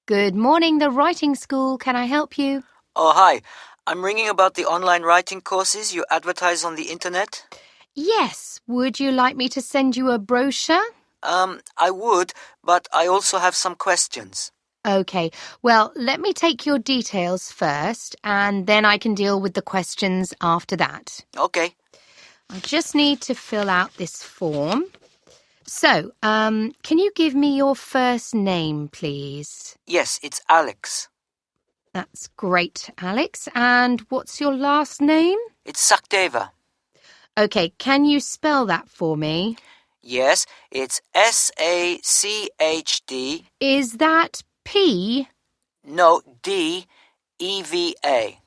Good morning, the writing school. Can I help you? Oh, hi. I'm ringing about the online writing courses you advertise on the internet. Yes. Would you like me to send you a brochure? I would, but I also have some questions. Okay. Well, let me take your details first, and then I can deal with the questions after that. Okay. I just need to fill out this form. So, can you give me your first name, please? Yes, it's Alex. That's great, Alex. And what's your last name? It's Sakdeva. Okay, can you spell that for me? Yes, it's S-A-C-H-D. Is that P? No, D-E-V-A.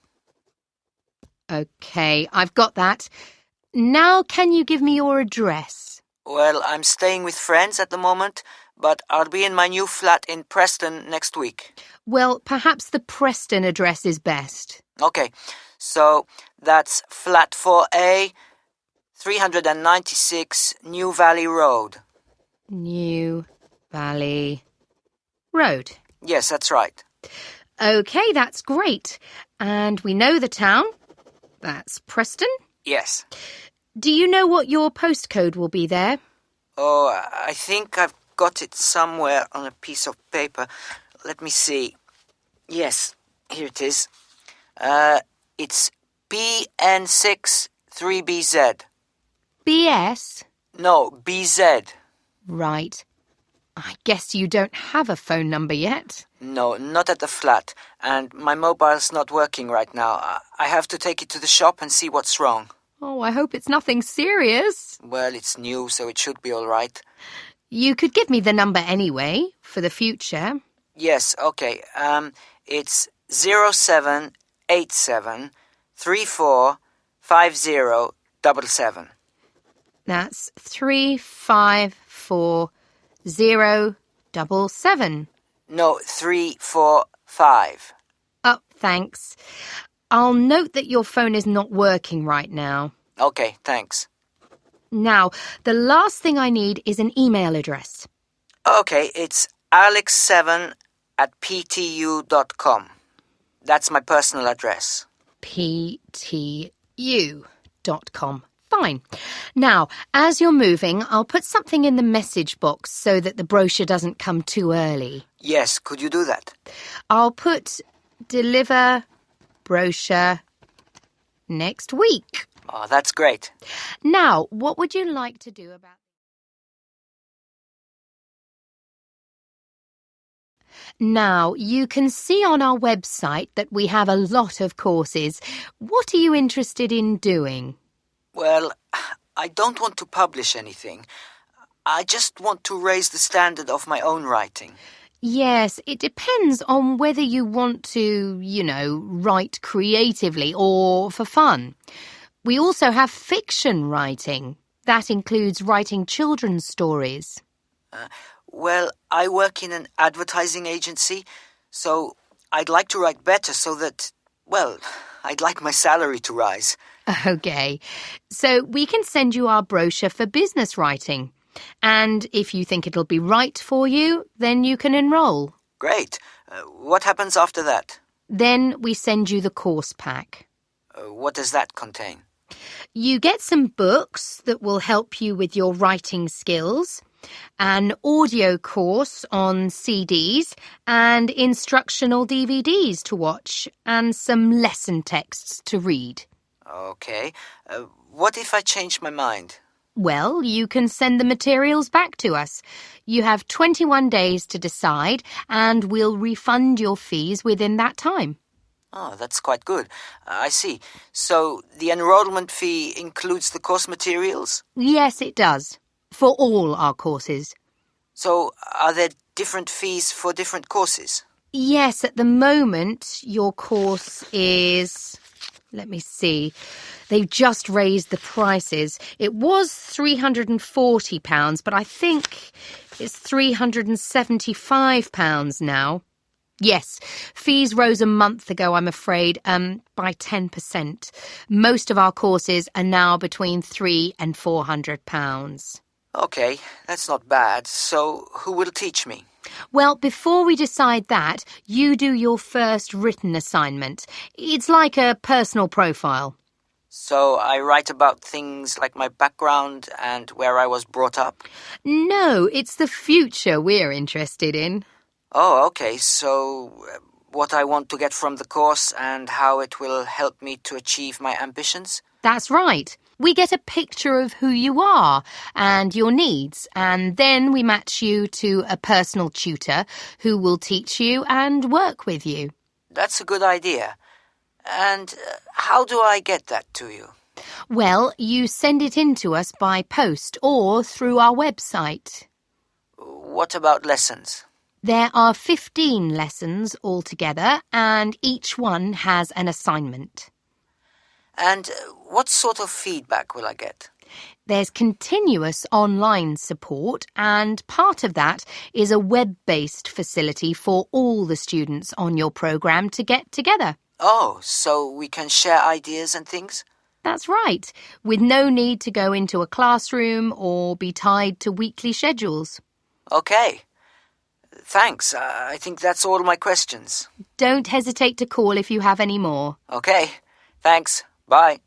Okay, I've got that. Now can you give me your address? Well, I'm staying with friends at the moment, but I'll be in my new flat in Preston next week. Well, perhaps the Preston address is best. Okay, so that's flat 4A, 396 New Valley Road. New Valley Road. Yes, that's right. Okay, that's great. And we know the town. That's Preston. Yes. Do you know what your postcode will be there? Oh, I think I've got it somewhere on a piece of paper. Let me see. Yes, here it is. It's BN6 3BZ. BS? No, BZ. Right. I guess you don't have a phone number yet. No, not at the flat. And my mobile's not working right now. I have to take it to the shop and see what's wrong. Oh, I hope it's nothing serious. Well, it's new, so it should be all right. You could give me the number anyway, for the future. Yes, okay. It's 0787 345077. That's 354077. No, 345. Oh, thanks. I'll note that your phone is not working right now. Okay, thanks. Now, the last thing I need is an email address. Okay, it's alex7@ptu.com. That's my personal address. PTU.com. Fine. Now, as you're moving, I'll put something in the message box so that the brochure doesn't come too early. Yes, could you do that? I'll put deliver brochure next week. Oh, that's great. Now, what would you like to do about... Now, you can see on our website that we have a lot of courses. What are you interested in doing? Well, I don't want to publish anything. I just want to raise the standard of my own writing. Yes, it depends on whether you want to, write creatively or for fun. We also have fiction writing. That includes writing children's stories. Well, I work in an advertising agency, so I'd like to write better so that, I'd like my salary to rise. Okay, so we can send you our brochure for business writing. And if you think it'll be right for you, then you can enroll. Great. What happens after that? Then we send you the course pack. What does that contain? You get some books that will help you with your writing skills, an audio course on CDs and instructional DVDs to watch, and some lesson texts to read. Okay. What if I change my mind? Well, you can send the materials back to us. You have 21 days to decide, and we'll refund your fees within that time. Oh, that's quite good. I see. So the enrollment fee includes the course materials? Yes, it does. For all our courses. So are there different fees for different courses? Yes, at the moment, your course is... Let me see. They've just raised the prices. It was £340, but I think it's £375 now. Yes, fees rose a month ago, I'm afraid, by 10%. Most of our courses are now between £300 and £400. Okay, that's not bad. So who will teach me? Well, before we decide that, you do your first written assignment. It's like a personal profile. So I write about things like my background and where I was brought up? No, it's the future we're interested in. Oh, okay. So what I want to get from the course and how it will help me to achieve my ambitions? That's right. We get a picture of who you are and your needs, and then we match you to a personal tutor who will teach you and work with you. That's a good idea. And how do I get that to you? Well, you send it in to us by post or through our website. What about lessons? There are 15 lessons altogether, and each one has an assignment. And what sort of feedback will I get? There's continuous online support, and part of that is a web-based facility for all the students on your programme to get together. Oh, so we can share ideas and things? That's right, with no need to go into a classroom or be tied to weekly schedules. Okay. Thanks. I think that's all my questions. Don't hesitate to call if you have any more. Okay. Thanks. Bye.